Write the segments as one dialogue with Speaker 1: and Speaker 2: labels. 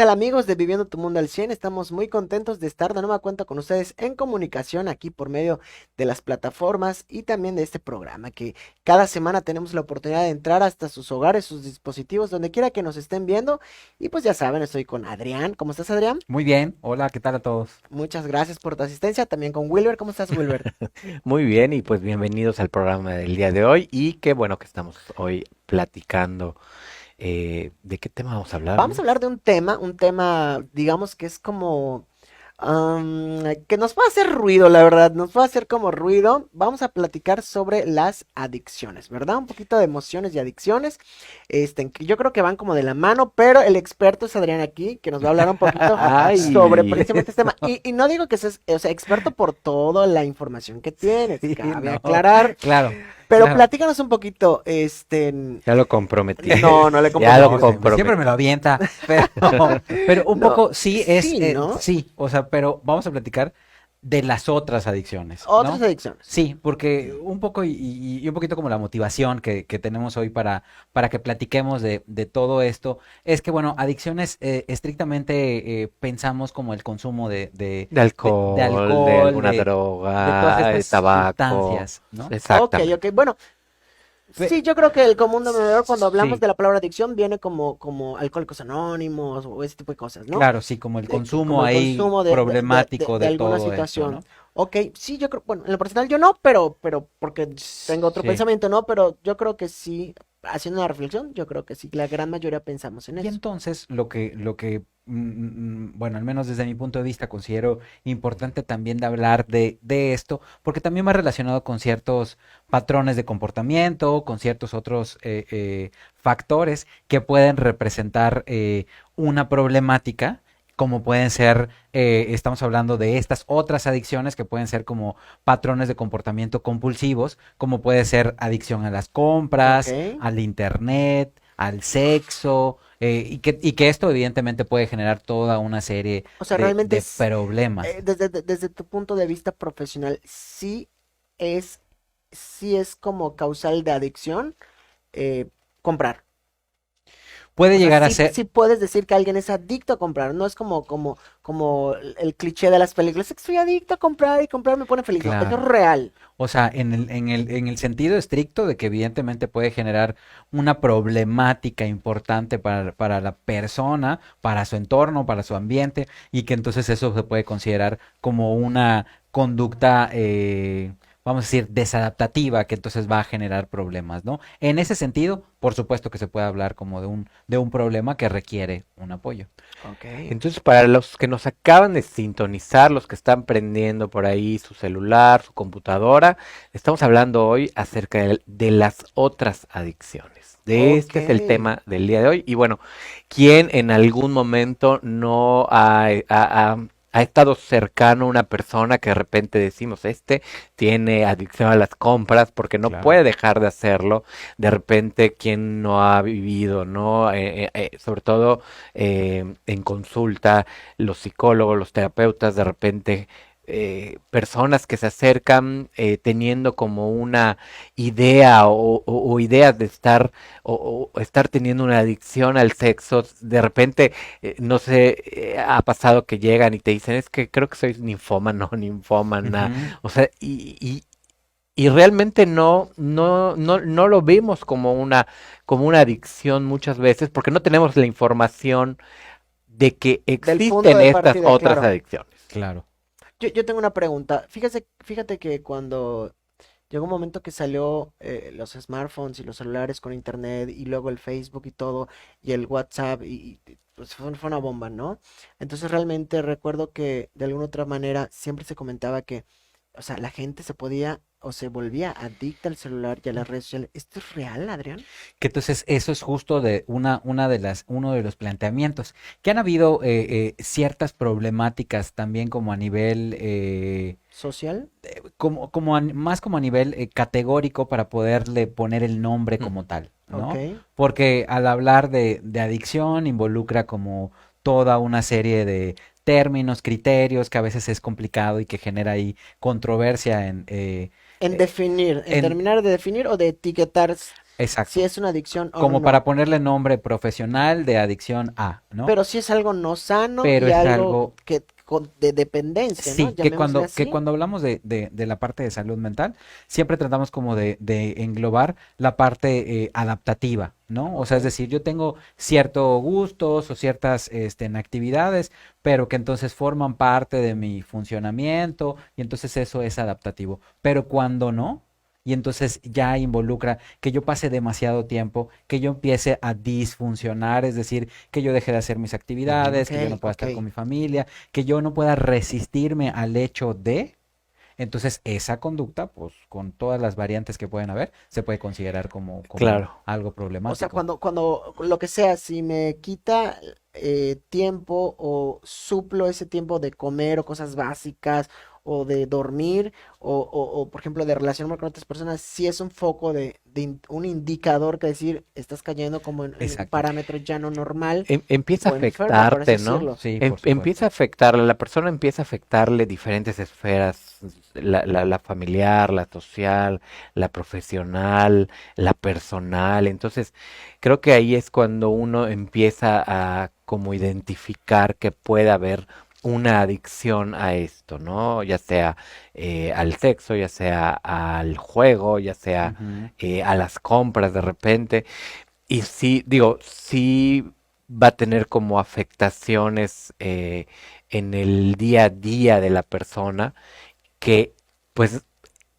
Speaker 1: tal amigos de Viviendo tu Mundo al 100? Estamos muy contentos de estar de nueva cuenta con ustedes en comunicación aquí por medio de las plataformas y también de este programa que cada semana tenemos la oportunidad de entrar hasta sus hogares, sus dispositivos, donde quiera que nos estén viendo. Y pues ya saben, estoy con Adrián. ¿Cómo estás, Adrián?
Speaker 2: Muy bien, hola, ¿qué tal a todos?
Speaker 1: Muchas gracias por tu asistencia. También con Wilber. ¿Cómo estás, Wilber?
Speaker 3: Muy bien, y pues bienvenidos al programa del día de hoy. Y qué bueno que estamos hoy platicando. ¿De qué tema vamos a hablar,
Speaker 1: Vamos a
Speaker 3: no?
Speaker 1: hablar de un tema, digamos que es como que nos va a hacer ruido, la verdad, nos va a hacer como ruido. Vamos a platicar sobre las adicciones, ¿verdad? Un poquito de emociones y adicciones, que yo creo que van como de la mano, pero el experto es Adrián aquí, que nos va a hablar un poquito sobre
Speaker 3: Ay,
Speaker 1: precisamente este tema. Y no digo que seas, o sea, experto por toda la información que tienes,
Speaker 2: Sí,
Speaker 1: cabe
Speaker 2: no,
Speaker 1: aclarar,
Speaker 2: claro,
Speaker 1: pero
Speaker 2: claro.
Speaker 1: platícanos un poquito,
Speaker 3: ya lo comprometí.
Speaker 1: no, no le
Speaker 3: Ya lo
Speaker 2: No,
Speaker 1: comprometas.
Speaker 2: siempre me lo
Speaker 3: comprometí.
Speaker 2: avienta, pero, pero un
Speaker 1: No,
Speaker 2: poco sí es,
Speaker 1: sí, ¿no?
Speaker 2: sí, o sea, pero vamos a platicar de las otras adicciones,
Speaker 1: Otras
Speaker 2: ¿no?
Speaker 1: adicciones.
Speaker 2: Sí, porque un poco y un poquito como la motivación que tenemos hoy para que platiquemos de todo esto, es que, bueno, adicciones estrictamente pensamos como el consumo de
Speaker 3: De
Speaker 2: alcohol,
Speaker 3: alguna
Speaker 2: de todas
Speaker 3: droga, de
Speaker 2: estas
Speaker 3: tabaco.
Speaker 2: sustancias, ¿no?
Speaker 1: Ok,
Speaker 3: Exactamente.
Speaker 1: ok. Bueno,
Speaker 2: Pe-
Speaker 1: sí, yo creo que el común denominador cuando hablamos
Speaker 2: sí,
Speaker 1: de la palabra adicción viene como Alcohólicos Anónimos o ese tipo de cosas, ¿no?
Speaker 2: claro, sí, como el consumo
Speaker 1: Como el
Speaker 2: ahí
Speaker 1: consumo
Speaker 2: problemático
Speaker 1: de
Speaker 2: de
Speaker 1: alguna
Speaker 2: todo esto,
Speaker 1: situación.
Speaker 2: ¿no?
Speaker 1: Ok, sí, yo creo, bueno, en lo personal yo no, pero porque tengo otro
Speaker 2: Sí.
Speaker 1: pensamiento, ¿no? Pero yo creo que sí, haciendo una reflexión, yo creo que sí, la gran mayoría pensamos en
Speaker 2: Y
Speaker 1: eso.
Speaker 2: entonces bueno, al menos desde mi punto de vista, considero importante también de hablar de esto, porque también va relacionado con ciertos patrones de comportamiento, con ciertos otros factores que pueden representar una problemática, como pueden ser, estamos hablando de estas otras adicciones que pueden ser como patrones de comportamiento compulsivos, como puede ser adicción a las
Speaker 1: Ok.
Speaker 2: compras, al internet, al sexo, y que esto evidentemente puede generar toda una serie
Speaker 1: O sea, realmente
Speaker 2: de
Speaker 1: es,
Speaker 2: problemas.
Speaker 1: desde tu punto de vista profesional, es, sí es como causal de adicción eh, comprar.
Speaker 2: Puede
Speaker 1: O sea,
Speaker 2: llegar a
Speaker 1: sí,
Speaker 2: ser,
Speaker 1: sí puedes decir que alguien es adicto a comprar, no es como el cliché de las películas, es que soy adicto a comprar y comprar me pone feliz, no, eso es
Speaker 2: claro,
Speaker 1: real.
Speaker 2: o sea, en el sentido estricto de que evidentemente puede generar una problemática importante para la persona, para su entorno, para su ambiente, y que entonces eso se puede considerar como una conducta, vamos a decir, desadaptativa, que entonces va a generar problemas, ¿no? En ese sentido, por supuesto que se puede hablar como de un problema que requiere un apoyo.
Speaker 1: Ok.
Speaker 3: Entonces, para los que nos acaban de sintonizar, los que están prendiendo por ahí su celular, su computadora, estamos hablando hoy acerca de las otras adicciones. De
Speaker 1: Ok.
Speaker 3: este es el tema del día de hoy. Y bueno, ¿quién en algún momento no ha estado cercano a una persona que de repente decimos, este tiene adicción a las compras porque no
Speaker 2: Claro.
Speaker 3: puede dejar de hacerlo? De repente, ¿quién no ha vivido, no? Sobre todo en consulta, los psicólogos, los terapeutas, de repente personas que se acercan teniendo como una idea o ideas de estar o estar teniendo una adicción al sexo, de repente, no sé, ha pasado que llegan y te dicen, es que creo que soy ninfómano, ninfómana,
Speaker 2: Ujú.
Speaker 3: o sea, y realmente no lo vemos como una adicción muchas veces porque no tenemos la información de que
Speaker 1: Del punto
Speaker 3: existen
Speaker 1: de
Speaker 3: estas
Speaker 1: partida,
Speaker 3: otras
Speaker 1: claro.
Speaker 3: adicciones.
Speaker 2: Claro.
Speaker 1: Yo tengo una pregunta. Fíjate que cuando llegó un momento que salió los smartphones y los celulares con internet y luego el Facebook y todo y el WhatsApp pues fue una bomba, ¿no? Entonces realmente recuerdo que de alguna otra manera siempre se comentaba que, o sea, la gente se podía o se volvía adicta al celular y a las redes sociales. ¿Esto es real, Adrián?
Speaker 2: Que entonces eso es justo de uno de los planteamientos, que han habido ciertas problemáticas también como a nivel,
Speaker 1: ¿Social?
Speaker 2: más como a nivel categórico para poderle poner el nombre
Speaker 3: Mm.
Speaker 2: como tal,
Speaker 1: Ok.
Speaker 2: ¿no? Porque al hablar de adicción involucra como toda una serie de términos, criterios, que a veces es complicado y que genera ahí controversia
Speaker 1: En
Speaker 2: eh,
Speaker 1: definir, en
Speaker 2: en,
Speaker 1: terminar de definir o de etiquetar. si
Speaker 2: Exacto.
Speaker 1: es una adicción o
Speaker 2: Como para
Speaker 1: no.
Speaker 2: ponerle nombre profesional de adicción a, ¿no?
Speaker 1: Pero si es algo no sano
Speaker 2: Pero
Speaker 1: y
Speaker 2: es
Speaker 1: algo
Speaker 2: algo.
Speaker 1: de dependencia, ¿no?
Speaker 2: Sí, que
Speaker 1: Llamémosle
Speaker 2: que
Speaker 1: así.
Speaker 2: cuando hablamos de la parte de salud mental, siempre tratamos como de englobar la parte adaptativa, ¿no? O
Speaker 1: Ok.
Speaker 2: sea, es decir, yo tengo ciertos gustos o ciertas en actividades, pero que entonces forman parte de mi funcionamiento y entonces eso es adaptativo. Pero cuando no, y entonces ya involucra que yo pase demasiado tiempo, que yo empiece a disfuncionar, es decir, que yo deje de hacer mis
Speaker 3: Ujú.
Speaker 2: actividades,
Speaker 1: Ok,
Speaker 2: que yo no pueda
Speaker 1: ok.
Speaker 2: estar con mi familia, que yo no pueda resistirme al hecho de, entonces esa conducta, pues con todas las variantes que pueden haber, se puede considerar como
Speaker 3: Claro.
Speaker 2: algo
Speaker 1: O sea,
Speaker 2: problemático.
Speaker 1: cuando lo que sea, si me quita tiempo o suplo ese tiempo de comer o cosas básicas o de dormir o, por ejemplo, de relacionarme con otras personas, sí es un foco un indicador que decir, estás cayendo como en un
Speaker 2: Exacto.
Speaker 1: parámetro ya no normal
Speaker 3: Empieza a
Speaker 1: o enfermo, por así
Speaker 3: afectarte, ¿no?
Speaker 1: decirlo.
Speaker 2: Sí, por
Speaker 3: Empieza
Speaker 2: supuesto.
Speaker 3: a afectarle, la persona empieza a afectarle diferentes esferas, la familiar, la social, la profesional, la personal. Entonces, creo que ahí es cuando uno empieza a como identificar que puede haber una adicción a esto, ¿no? Ya sea al sexo, ya sea al juego, ya sea
Speaker 2: Ujú.
Speaker 3: a las compras de repente. Y sí, digo, sí va a tener como afectaciones en el día a día de la persona, que pues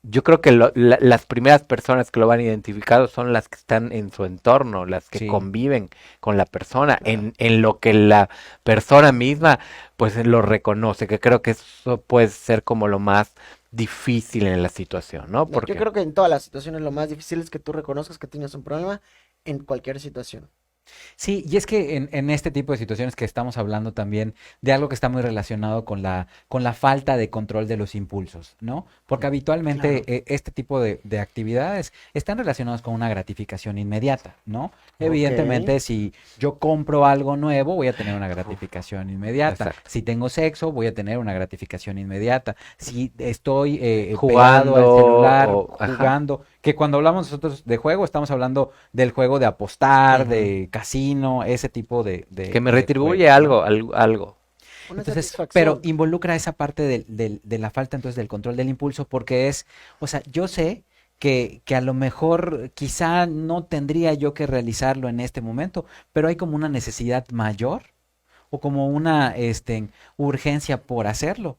Speaker 3: yo creo que las primeras personas que lo van identificado son las que están en su entorno, las que
Speaker 2: Sí.
Speaker 3: conviven con la persona,
Speaker 1: Claro.
Speaker 3: en lo que la persona misma pues lo reconoce, que creo que eso puede ser como lo más difícil en la situación, ¿no?
Speaker 1: No, yo
Speaker 3: Porque
Speaker 1: creo que en todas las situaciones lo más difícil es que tú reconozcas que tienes un problema en cualquier situación.
Speaker 2: Sí, y es que en este tipo de situaciones que estamos hablando también de algo que está muy relacionado con la falta de control de los impulsos, ¿no? Porque habitualmente
Speaker 1: Claro.
Speaker 2: este tipo de actividades están relacionados con una gratificación inmediata, ¿no?
Speaker 1: Ok.
Speaker 2: Evidentemente, si yo compro algo nuevo, voy a tener una
Speaker 3: uf,
Speaker 2: gratificación inmediata.
Speaker 3: exacto.
Speaker 2: Si tengo sexo, voy a tener una gratificación inmediata. Si estoy pegado
Speaker 3: Jugando
Speaker 2: al celular,
Speaker 3: o, ajá,
Speaker 2: jugando, que cuando hablamos nosotros de juego, estamos hablando del juego de apostar,
Speaker 1: Ujú.
Speaker 2: de casino, ese tipo
Speaker 3: que me
Speaker 2: de
Speaker 3: retribuye
Speaker 2: juegos, ¿no?
Speaker 3: algo, algo.
Speaker 1: Una
Speaker 2: Entonces, pero
Speaker 1: satisfacción.
Speaker 2: involucra esa parte de la falta entonces del control del impulso porque es, o sea, yo sé que a lo mejor quizá no tendría yo que realizarlo en este momento, pero hay como una necesidad mayor o como una urgencia por hacerlo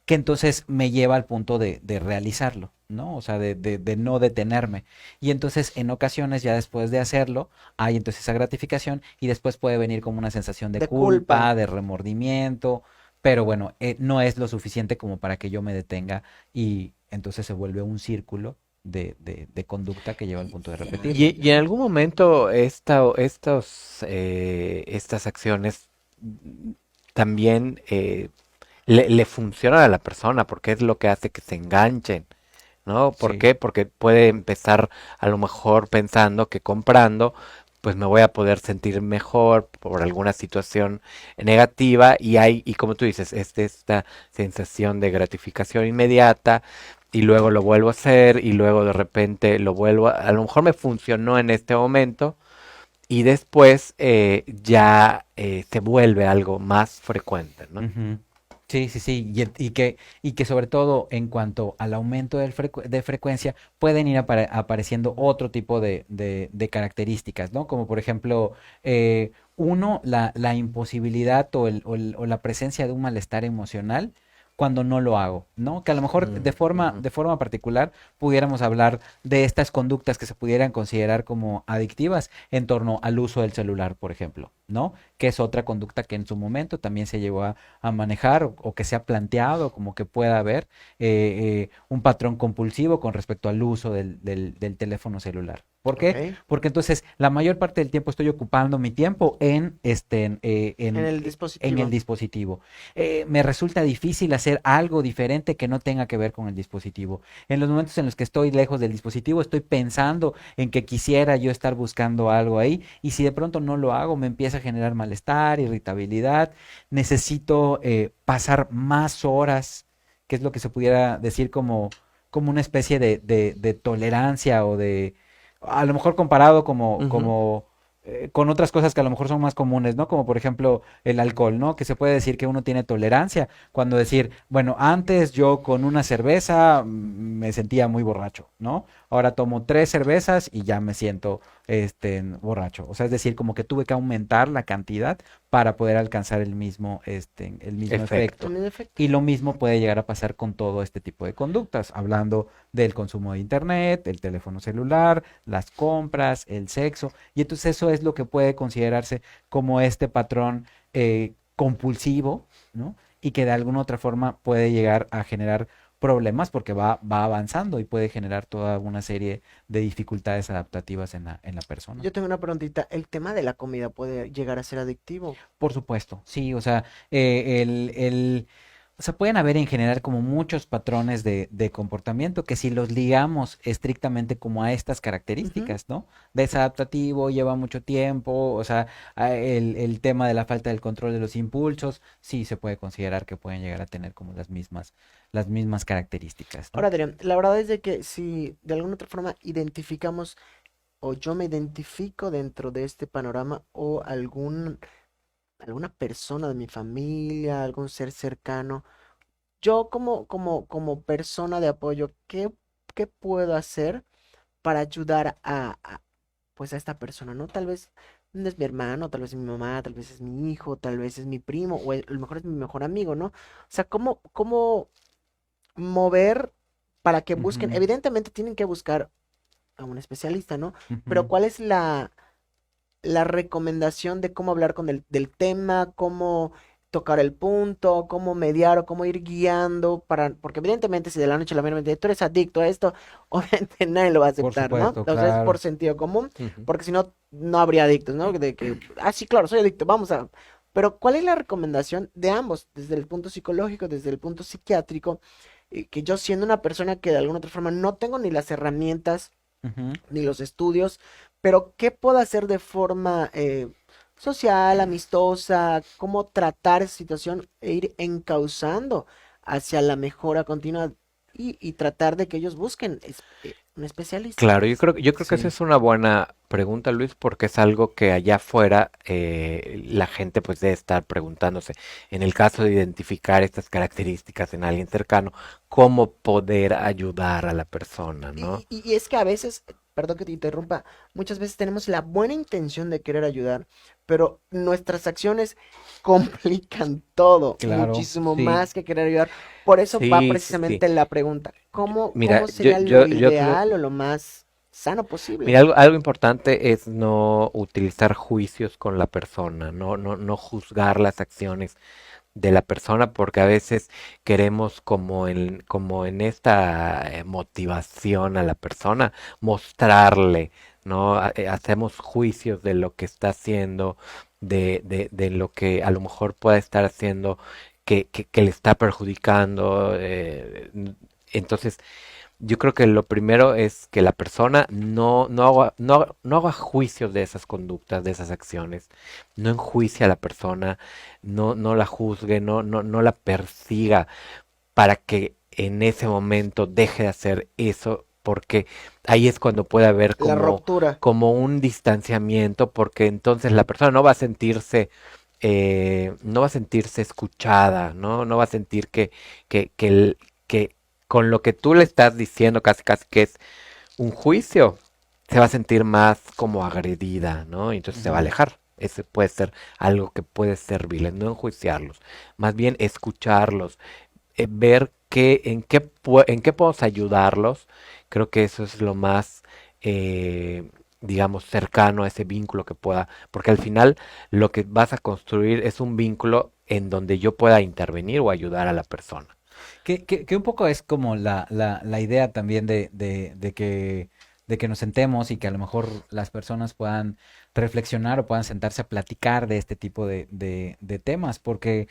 Speaker 2: que entonces me lleva al punto de realizarlo, ¿no? O sea, de no detenerme. Y entonces en ocasiones ya después de hacerlo, hay entonces esa gratificación y después puede venir como una sensación de
Speaker 1: De culpa.
Speaker 2: culpa, de remordimiento, pero bueno, no es lo suficiente como para que yo me detenga y entonces se vuelve un círculo de conducta que lleva al punto de repetirlo.
Speaker 3: Y en algún momento estas acciones también le funcionan a la persona porque es lo que hace que se enganchen, ¿no? ¿Por
Speaker 2: Sí.
Speaker 3: qué? Porque puede empezar a lo mejor pensando que comprando, pues me voy a poder sentir mejor por alguna situación negativa y como tú dices, esta sensación de gratificación inmediata y luego lo vuelvo a hacer y luego de repente a lo mejor me funcionó en este momento y después ya se vuelve algo más frecuente, ¿no?
Speaker 2: Ujú. Sí, sí, sí, y que sobre todo en cuanto al aumento de frecuencia pueden ir apareciendo otro tipo de características, ¿no? Como por ejemplo, uno, la imposibilidad o la presencia de un malestar emocional cuando no lo hago, ¿no? Que a lo mejor
Speaker 3: Mm, ujú.
Speaker 2: de forma particular pudiéramos hablar de estas conductas que se pudieran considerar como adictivas en torno al uso del celular, por ejemplo, ¿no? Que es otra conducta que en su momento también se llevó a manejar o que se ha planteado como que pueda haber un patrón compulsivo con respecto al uso del teléfono celular. ¿Por qué?
Speaker 1: Ok.
Speaker 2: Porque entonces la mayor parte del tiempo estoy ocupando mi tiempo
Speaker 1: En el
Speaker 2: en el
Speaker 1: dispositivo.
Speaker 2: dispositivo. Me resulta difícil hacer algo diferente que no tenga que ver con el dispositivo. En los momentos en los que estoy lejos del dispositivo, estoy pensando en que quisiera yo estar buscando algo ahí y si de pronto no lo hago, me empieza a generar malestar, irritabilidad, necesito pasar más horas, que es lo que se pudiera decir como una especie de tolerancia a lo mejor comparado
Speaker 3: Ujú.
Speaker 2: con otras cosas que a lo mejor son más comunes, ¿no? Como por ejemplo el alcohol, ¿no? Que se puede decir que uno tiene tolerancia, cuando decir, bueno, antes yo con una cerveza me sentía muy borracho, ¿no? Ahora tomo 3 cervezas y ya me siento borracho. O sea, es decir, como que tuve que aumentar la cantidad para poder alcanzar el mismo
Speaker 3: Efecto.
Speaker 2: efecto.
Speaker 1: En efecto.
Speaker 2: Y lo mismo puede llegar a pasar con todo este tipo de conductas, hablando del consumo de internet, el teléfono celular, las compras, el sexo. Y entonces eso es lo que puede considerarse como este patrón compulsivo, ¿no? Y que de alguna otra forma puede llegar a generar problemas porque va avanzando y puede generar toda una serie de dificultades adaptativas en la persona.
Speaker 1: Yo tengo una preguntita. ¿El tema de la comida puede llegar a ser adictivo?
Speaker 2: Por supuesto, sí, o sea, o sea, pueden haber en general como muchos patrones de comportamiento que si los ligamos estrictamente como a estas
Speaker 1: Ujú.
Speaker 2: características, ¿no? Desadaptativo, lleva mucho tiempo, o sea, el tema de la falta del control de los impulsos, sí se puede considerar que pueden llegar a tener como las mismas características, ¿no?
Speaker 1: Ahora, Adrián, la verdad es de que si de alguna otra forma identificamos o yo me identifico dentro de este panorama o alguna persona de mi familia, algún ser cercano, yo como persona de apoyo, ¿qué puedo hacer para ayudar pues a esta persona, ¿no? Tal vez no es mi hermano, tal vez es mi mamá, tal vez es mi hijo, tal vez es mi primo, o a lo mejor es mi mejor amigo, ¿no? O sea, ¿cómo mover para que busquen?
Speaker 2: Ujú,
Speaker 1: Evidentemente tienen que buscar a un especialista, ¿no? Pero
Speaker 2: ujú.
Speaker 1: ¿cuál es la recomendación de cómo hablar del tema, cómo tocar el punto, cómo mediar o cómo ir guiando porque evidentemente si de la noche a la mañana me dice, tú eres adicto a esto, obviamente nadie lo va a
Speaker 2: Por
Speaker 1: aceptar, ¿no?
Speaker 2: supuesto,
Speaker 1: O sea, es por
Speaker 2: claro.
Speaker 1: sentido común,
Speaker 3: Ujú.
Speaker 1: porque si no, no habría adictos, ¿no? De que, sí, claro, soy adicto, vamos a... Pero ¿cuál es la recomendación de ambos, desde el punto psicológico, desde el punto psiquiátrico, que yo siendo una persona que de alguna otra forma no tengo ni las herramientas
Speaker 2: Ujú.
Speaker 1: ni los estudios, pero ¿qué puedo hacer de forma social, amistosa? ¿Cómo tratar esa situación e ir encauzando hacia la mejora continua y tratar de que ellos busquen un especialista?
Speaker 3: Claro, yo creo que esa
Speaker 2: Sí.
Speaker 3: es una buena pregunta, Luis, porque es algo que allá afuera la gente pues debe estar preguntándose. En el caso de identificar estas características en alguien cercano, ¿cómo poder ayudar a la persona, ¿no?
Speaker 1: Y es que a veces, perdón que te interrumpa, muchas veces tenemos la buena intención de querer ayudar, pero nuestras acciones complican todo
Speaker 2: Claro,
Speaker 1: muchísimo
Speaker 2: sí.
Speaker 1: más que querer ayudar. Por eso va
Speaker 3: Sí, sí, sí.
Speaker 1: precisamente la pregunta, ¿cómo
Speaker 3: Mira, yo,
Speaker 1: sería lo
Speaker 3: yo, yo creo,
Speaker 1: ideal o lo más sano posible?
Speaker 3: mira, algo importante es no utilizar juicios con la persona, no juzgar las acciones de la persona, porque a veces queremos como en esta motivación a la persona, mostrarle, ¿no? Hacemos juicios de lo que está haciendo, de lo que a lo mejor pueda estar haciendo que le está perjudicando. Entonces, yo creo que lo primero es que la persona no haga juicios de esas conductas, de esas acciones, no enjuicie a la persona, no la juzgue, no la persiga para que en ese momento deje de hacer eso, porque ahí es cuando puede haber
Speaker 1: La
Speaker 3: como,
Speaker 1: ruptura.
Speaker 3: como un distanciamiento, porque entonces la persona no va a sentirse escuchada, ¿no? No va a sentir que con lo que tú le estás diciendo casi casi que es un juicio, se va a sentir más como agredida, ¿no? Y entonces se va a
Speaker 2: Ujú.
Speaker 3: alejar. Ese puede ser algo que puede servirles, no enjuiciarlos, más bien escucharlos, ver en qué podemos ayudarlos. Creo que eso es lo más, digamos, cercano a ese vínculo que pueda, porque al final lo que vas a construir es un vínculo en donde yo pueda intervenir o ayudar a la persona.
Speaker 2: Que un poco es como la idea también de que nos sentemos y que a lo mejor las personas puedan reflexionar o puedan sentarse a platicar de este tipo de temas, porque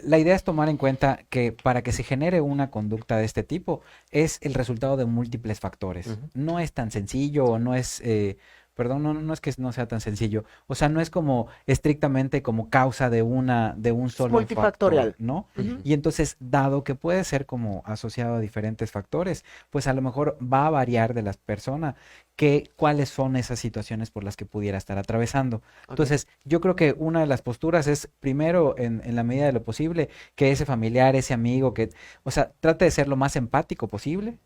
Speaker 2: la idea es tomar en cuenta que para que se genere una conducta de este tipo es el resultado de múltiples factores.
Speaker 3: Ujú.
Speaker 2: No es tan sencillo o no es perdón, no es que no sea tan sencillo, o sea, no es como estrictamente como causa de un
Speaker 1: Es
Speaker 2: solo factor,
Speaker 1: multifactorial.
Speaker 2: ¿no?
Speaker 1: Ujú.
Speaker 2: Y entonces, dado que puede ser como asociado a diferentes factores, pues a lo mejor va a variar de las personas que cuáles son esas situaciones por las que pudiera estar atravesando.
Speaker 1: Ok.
Speaker 2: Entonces, yo creo que una de las posturas es, primero, en la medida de lo posible, que ese familiar, ese amigo, que, o sea, trate de ser lo más empático posible,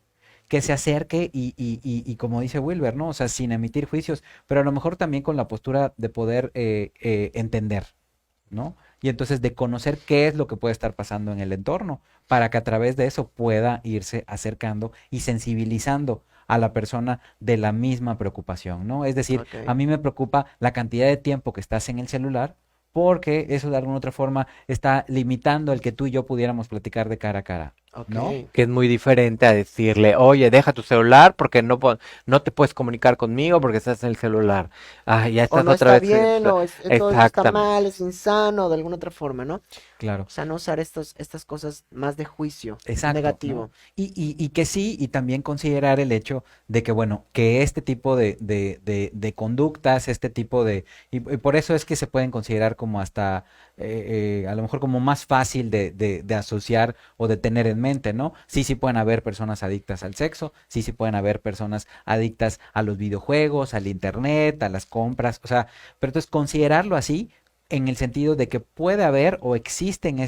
Speaker 2: que se acerque y como dice Wilber, ¿no? O sea, sin emitir juicios, pero a lo mejor también con la postura de poder entender, ¿no? Y entonces de conocer qué es lo que puede estar pasando en el entorno, para que a través de eso pueda irse acercando y sensibilizando a la persona de la misma preocupación, ¿no? Es decir, a
Speaker 1: Ok.
Speaker 2: mí me preocupa la cantidad de tiempo que estás en el celular, porque eso de alguna otra forma está limitando el que tú y yo pudiéramos platicar de cara a cara,
Speaker 1: Ok.
Speaker 2: ¿no?
Speaker 3: Que es muy diferente a decirle, oye, deja tu celular porque no te puedes comunicar conmigo porque estás en el celular. Ah, ya
Speaker 1: O
Speaker 3: estás
Speaker 1: no
Speaker 3: otra
Speaker 1: está
Speaker 3: vez en el
Speaker 1: bien,
Speaker 3: celular.
Speaker 1: todo eso está
Speaker 3: Exactamente.
Speaker 1: mal, es insano, de alguna otra forma, ¿no?
Speaker 2: Claro.
Speaker 1: O sea, no usar estas cosas más de juicio
Speaker 2: Exacto, ¿no?
Speaker 1: negativo.
Speaker 2: Y que sí, y también considerar el hecho de que, bueno, que este tipo de conductas, este tipo y por eso es que se pueden considerar como hasta, a lo mejor como más fácil de asociar o de tener en mente, ¿no? Sí, sí pueden haber personas adictas al sexo, sí, sí pueden haber personas adictas a los videojuegos, al internet, a las compras, o sea, pero entonces considerarlo así en el sentido de que puede haber o existen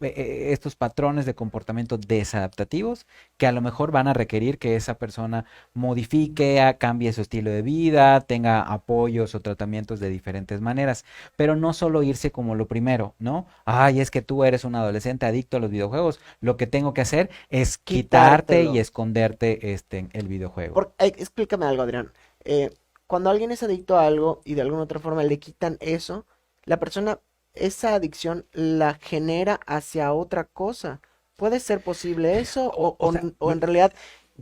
Speaker 2: estos patrones de comportamiento desadaptativos que a lo mejor van a requerir que esa persona modifique, cambie su estilo de vida, tenga apoyos o tratamientos de diferentes maneras, pero no solo irse como lo primero, ¿no? Ay, es que tú eres un adolescente adicto a los videojuegos, lo que tengo que hacer es quitarte y
Speaker 1: Quitártelo.
Speaker 2: esconderte el videojuego.
Speaker 1: Explícame algo, Adrián. Eh, Cuando alguien es adicto a algo y de alguna otra forma le quitan eso, la persona, esa adicción la genera hacia otra cosa. ¿Puede ser posible eso?
Speaker 2: O sea,
Speaker 1: O en realidad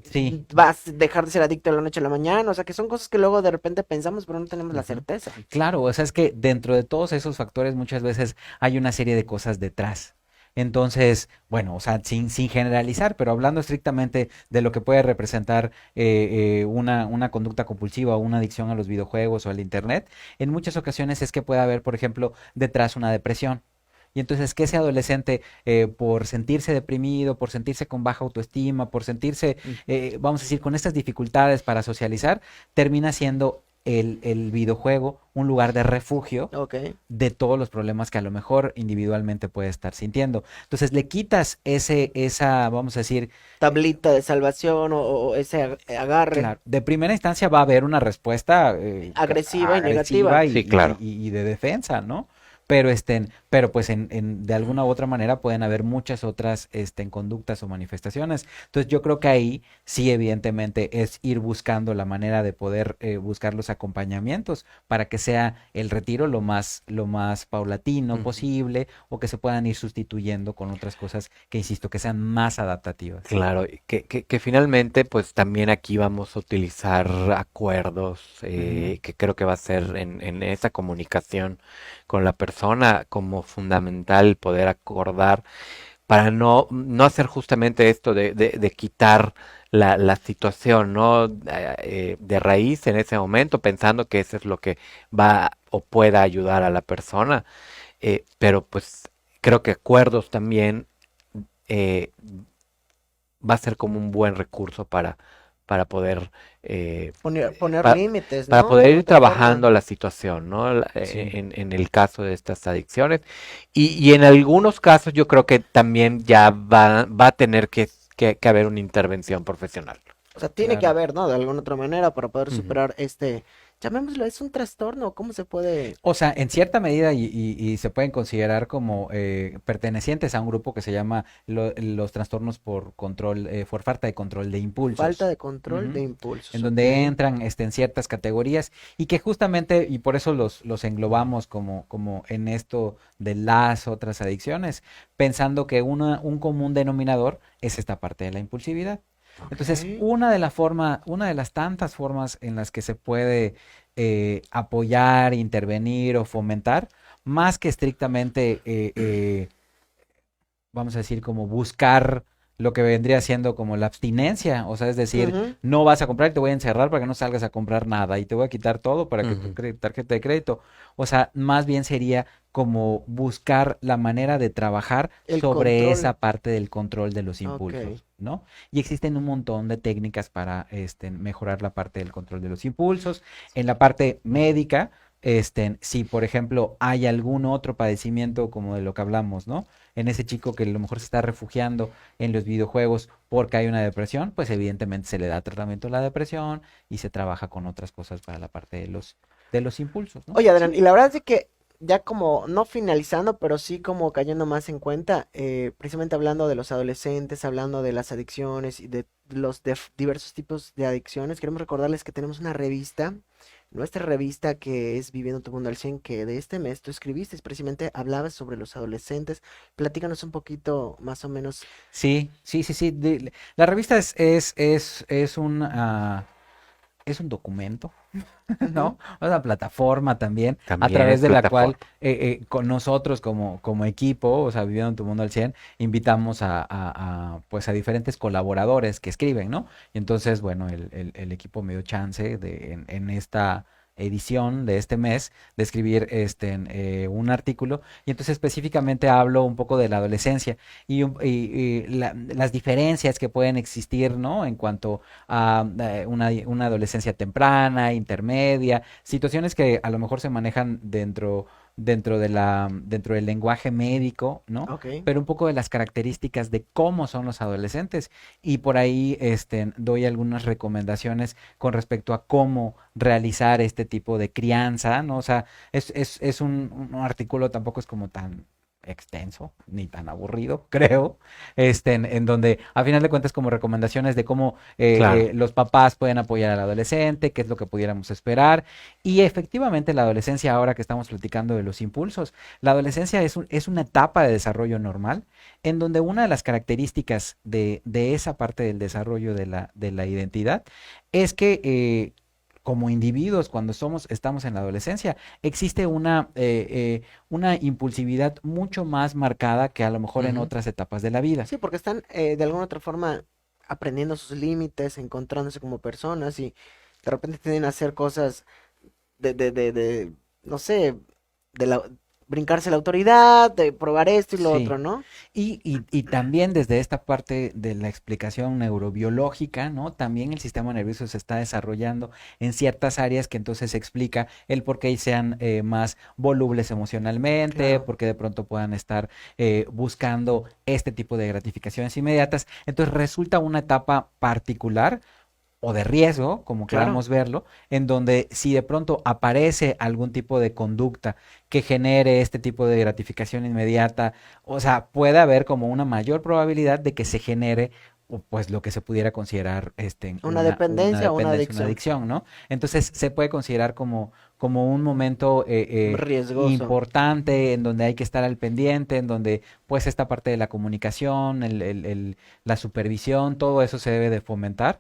Speaker 2: sí.
Speaker 1: vas a dejar de ser adicto de la noche a la mañana? O sea, que son cosas que luego de repente pensamos, pero no tenemos la
Speaker 2: Ujú.
Speaker 1: certeza.
Speaker 2: Claro, o sea, es que dentro de todos esos factores muchas veces hay una serie de cosas detrás. Entonces, bueno, o sea, sin generalizar, pero hablando estrictamente de lo que puede representar una conducta compulsiva o una adicción a los videojuegos o al internet, en muchas ocasiones es que puede haber, por ejemplo, detrás una depresión. Y entonces que ese adolescente, por sentirse deprimido, por sentirse con baja autoestima, por sentirse, vamos a decir, con estas dificultades para socializar, termina siendo el videojuego un lugar de refugio
Speaker 1: Ok.
Speaker 2: de todos los problemas que a lo mejor individualmente puede estar sintiendo. Entonces le quitas vamos a decir,
Speaker 1: Tablita de salvación o ese agarre
Speaker 2: claro, de primera instancia va a haber una respuesta
Speaker 1: agresiva y
Speaker 2: agresiva
Speaker 1: negativa.
Speaker 3: Sí, claro.
Speaker 2: y de defensa, ¿no? Pero pues de alguna u otra manera pueden haber muchas otras conductas o manifestaciones. Entonces yo creo que ahí sí evidentemente es ir buscando la manera de poder buscar los acompañamientos para que sea el retiro lo más paulatino
Speaker 3: Ujú.
Speaker 2: posible o que se puedan ir sustituyendo con otras cosas que, insisto, que sean más adaptativas.
Speaker 3: Claro, y que finalmente pues también aquí vamos a utilizar acuerdos,
Speaker 2: Ujú,
Speaker 3: que creo que va a ser en esa comunicación con la persona como fundamental poder acordar para no hacer justamente esto de quitar la situación, ¿no? De raíz en ese momento, pensando que eso es lo que va o pueda ayudar a la persona, pero pues creo que acuerdos también eh, va a ser como un buen recurso para poder
Speaker 1: Poner
Speaker 3: pa-
Speaker 1: límites,
Speaker 3: para
Speaker 1: ¿no? De
Speaker 3: poder
Speaker 1: alguna
Speaker 3: ir
Speaker 1: otra forma.
Speaker 3: trabajando la situación, ¿no?
Speaker 2: sí.
Speaker 3: En el caso de estas adicciones. Y en algunos casos yo creo que también ya va a tener que haber una intervención profesional.
Speaker 1: O sea, tiene que
Speaker 2: Claro.
Speaker 1: haber, ¿no? De alguna otra manera para poder
Speaker 3: Ujú.
Speaker 1: superar llamémoslo, es un trastorno. ¿Cómo se puede?
Speaker 2: O sea, en cierta medida y se pueden considerar como pertenecientes a un grupo que se llama los trastornos por control, por falta de control de
Speaker 1: Falta
Speaker 2: impulsos.
Speaker 1: de control de
Speaker 2: Ujú. En
Speaker 1: impulsos, ¿ok?
Speaker 2: donde entran en ciertas categorías y que justamente, y por eso los englobamos como en esto de las otras adicciones, pensando que un común denominador es esta parte de la impulsividad.
Speaker 1: Ok.
Speaker 2: Entonces, una de las tantas formas en las que se puede apoyar, intervenir o fomentar, más que estrictamente, vamos a decir, como buscar lo que vendría siendo como la abstinencia, o sea, es decir,
Speaker 1: Ujú.
Speaker 2: no vas a comprar y te voy a encerrar para que no salgas a comprar nada y te voy a quitar todo para que tu
Speaker 3: Ujú.
Speaker 2: tarjeta de crédito, o sea, más bien sería como buscar la manera de trabajar
Speaker 1: El
Speaker 2: sobre
Speaker 1: control.
Speaker 2: esa parte del control de los
Speaker 1: Ok.
Speaker 2: impulsos, ¿no? Y existen un montón de técnicas para mejorar la parte del control de los impulsos. En la parte médica, si por ejemplo hay algún otro padecimiento como de lo que hablamos, ¿no? En ese chico que a lo mejor se está refugiando en los videojuegos porque hay una depresión, pues evidentemente se le da tratamiento a la depresión y se trabaja con otras cosas para la parte de los impulsos, ¿no?
Speaker 1: Oye, Adrián, y
Speaker 2: Sí.
Speaker 1: la verdad es de que ya como, no finalizando, pero sí como cayendo más en cuenta, precisamente hablando de los adolescentes, hablando de las adicciones y de los diversos tipos de adicciones, queremos recordarles que tenemos una revista, nuestra revista que es Viviendo tu Mundo al 100, que de este mes tú escribiste, precisamente hablabas sobre los adolescentes. Platícanos un poquito más o menos.
Speaker 2: Sí, sí, sí, sí. La revista es un documento,
Speaker 1: Ujú.
Speaker 2: ¿no? Una plataforma también a
Speaker 3: También es
Speaker 2: través de la cual
Speaker 3: plataforma.
Speaker 2: con nosotros como equipo, o sea, Viviendo tu Mundo al 100, invitamos pues a diferentes colaboradores que escriben, ¿no? Y entonces, bueno, el equipo me dio chance en esta edición de este mes de escribir un artículo y entonces específicamente hablo un poco de la adolescencia y las diferencias que pueden existir, ¿no? En cuanto a una adolescencia temprana, intermedia, situaciones que a lo mejor se manejan dentro del lenguaje médico, ¿no?
Speaker 1: Ok.
Speaker 2: Pero un poco de las características de cómo son los adolescentes. Y por ahí doy algunas recomendaciones con respecto a cómo realizar este tipo de crianza, ¿no? O sea, es un artículo tampoco es como tan extenso ni tan aburrido, creo, en donde a final de cuentas como recomendaciones de cómo
Speaker 3: Claro.
Speaker 2: los papás pueden apoyar al adolescente, qué es lo que pudiéramos esperar. Y efectivamente la adolescencia, ahora que estamos platicando de los impulsos, la adolescencia es una etapa de desarrollo normal, en donde una de las características de esa parte del desarrollo de la identidad es que como individuos, cuando estamos en la adolescencia, existe una impulsividad mucho más marcada que a lo mejor en
Speaker 3: Ujú.
Speaker 2: otras etapas de la vida.
Speaker 1: Sí, porque están de alguna otra forma aprendiendo sus límites, encontrándose como personas y de repente tienden a hacer cosas no sé, de brincarse la autoridad, de probar esto y lo
Speaker 2: Sí.
Speaker 1: otro, ¿no?
Speaker 2: Y también desde esta parte de la explicación neurobiológica, ¿no? También el sistema nervioso se está desarrollando en ciertas áreas que entonces explica el por qué sean más volubles emocionalmente,
Speaker 1: Claro.
Speaker 2: por qué de pronto puedan estar buscando este tipo de gratificaciones inmediatas. Entonces resulta una etapa particular o de riesgo, como
Speaker 1: Claro.
Speaker 2: queramos verlo, en donde si de pronto aparece algún tipo de conducta que genere este tipo de gratificación inmediata, o sea, puede haber como una mayor probabilidad de que se genere pues lo que se pudiera considerar
Speaker 1: Una
Speaker 2: una
Speaker 1: dependencia o una
Speaker 2: dependencia, una
Speaker 1: adicción.
Speaker 2: adicción, ¿no? Entonces se puede considerar como un momento
Speaker 1: Riesgoso.
Speaker 2: importante en donde hay que estar al pendiente, en donde pues esta parte de la comunicación, la supervisión, todo eso se debe de fomentar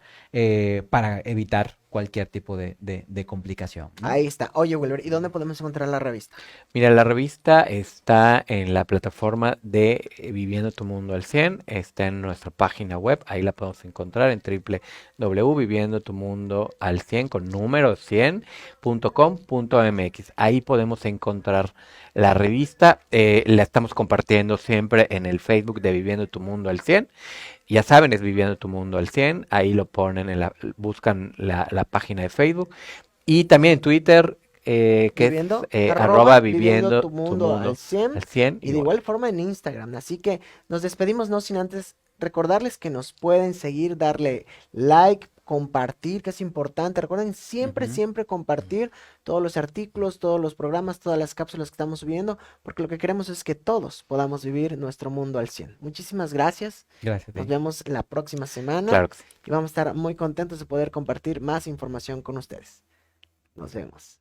Speaker 2: para evitar cualquier tipo de complicación, ¿no?
Speaker 1: Ahí está. Oye, Wilber, ¿y dónde podemos encontrar la revista?
Speaker 3: Mira, la revista está en la plataforma de Viviendo tu Mundo al 100, está en nuestra página web, ahí la podemos encontrar en www.viviendotumundo al 100 con número 100.com.mx. Ahí podemos encontrar la revista, la estamos compartiendo siempre en el Facebook de Viviendo tu Mundo al 100. Ya saben, es Viviendo tu Mundo al 100, ahí lo ponen, buscan la página de Facebook. Y también en Twitter, que es
Speaker 1: Viviendo,
Speaker 3: arroba
Speaker 1: viviendo
Speaker 3: viviendo
Speaker 1: tu
Speaker 3: tu
Speaker 1: mundo al
Speaker 3: mundo
Speaker 1: 100
Speaker 3: al 100
Speaker 1: y de
Speaker 3: igual.
Speaker 1: igual forma en Instagram. Así que nos despedimos, no sin antes recordarles que nos pueden seguir, darle like, compartir, que es importante. Recuerden siempre,
Speaker 2: Ujú.
Speaker 1: siempre compartir todos los artículos, todos los programas, todas las cápsulas que estamos subiendo, porque lo que queremos es que todos podamos vivir nuestro mundo al 100. Muchísimas gracias.
Speaker 2: Gracias a
Speaker 1: Nos
Speaker 2: ti.
Speaker 1: vemos la próxima semana
Speaker 3: Claro que sí.
Speaker 1: y vamos a estar muy contentos de poder compartir más información con ustedes. Nos vemos.